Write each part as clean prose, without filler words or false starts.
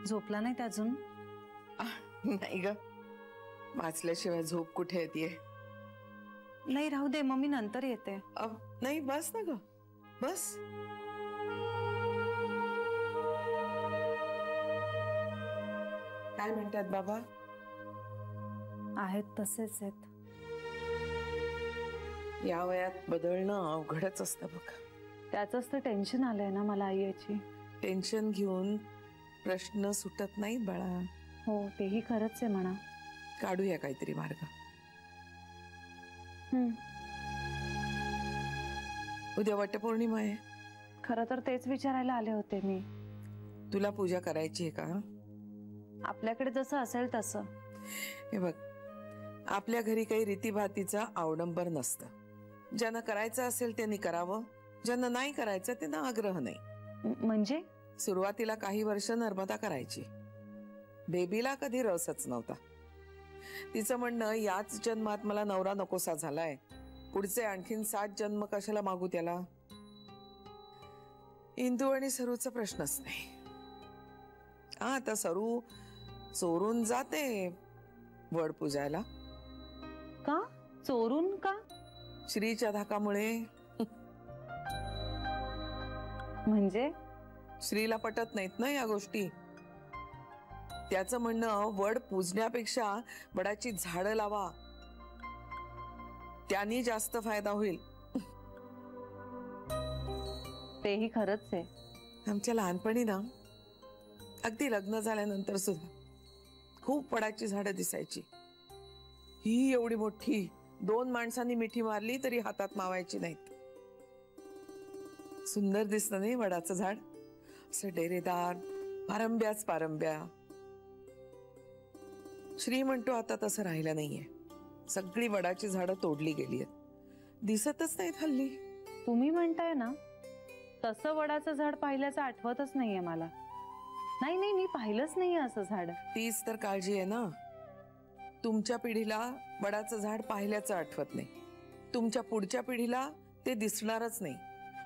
झोपला नाही अजून? नाही ग, वाचल्याशिवाय झोप कुठे येते? नाही राहू दे, मम्मी नंतर येते. नाही बस ना ग, बस. काय म्हणतात बाबा? आहेत तसेच आहेत. या वयात बदलणं अवघडच असतं बघ. त्याचंच तर टेन्शन आलंय ना मला आईची. टेन्शन घेऊन प्रश्न सुटत नाहीत बाळा. हो, तेही खरंच आहे म्हणा. काढूया काहीतरी मार्ग. उद्या वटपौर्णिमा आहे. खरं तर तेच विचारायला आले होते मी. तुला पूजा करायची आहे का? आपल्याकडे जसं असेल तसं. हे बघ, आपल्या घरी काही रीतीभातीचा अवडंबर नसतं. ज्यांना करायचं असेल त्यांनी करावं, ज्यांना नाही करायचं त्यांना आग्रह नाही. म्हणजे सुरुवातीला काही वर्ष नर्मदा करायची. बेबीला कधी रसच नव्हता. तिचं म्हणणं, याच जन्मात मला नवरा नकोसा झालाय, पुढचे आणखीन 7 जन्म कशाला मागू त्याला. इंदू आणि सरूचा प्रश्नच नाही. आता सरू चोरून जाते वड पूजायला. का चोरून? का? श्रीच्या धाकामुळे. म्हणजे श्रीला पटत नाहीत ना या गोष्टी. त्याचं म्हणणं, वड पूजण्यापेक्षा वडाची झाडं लावा, त्यांनी जास्त फायदा होईल. तेही खरंच आहे. आमच्या लहानपणी ना, अगदी लग्न झाल्यानंतर सुद्धा खूप वडाची झाडं दिसायची. ही एवढी मोठी, 2 माणसांनी मिठी मारली तरी हातात मावायची नाहीत. सुंदर दिसतं नाही वडाचं झाड, असं डेरेदार, पारंब्याच पारंब्या. श्री म्हणतो आता तसं राहिलं नाहीये. सगळी वडाची झाडं तोडली गेली आहेत, दिसतच नाहीत हल्ली. तुम्ही म्हणताय ना, तसं वडाचं झाड पाहिल्याचं आठवतच नाहीये मला. नाही नाही, मी पाहिलंच नाहीये असं झाड. तीच तर काळजी आहे ना. तुमच्या पिढीला वडाचं झाड पाहिल्याचं आठवत नाही, तुमच्या पुढच्या पिढीला ते दिसणारच नाही,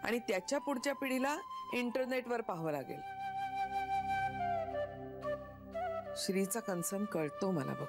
आणि त्याच्या पुढच्या पिढीला इंटरनेटवर पाहावं लागेल. श्रीचा कन्सर्न कळतो मला बघ.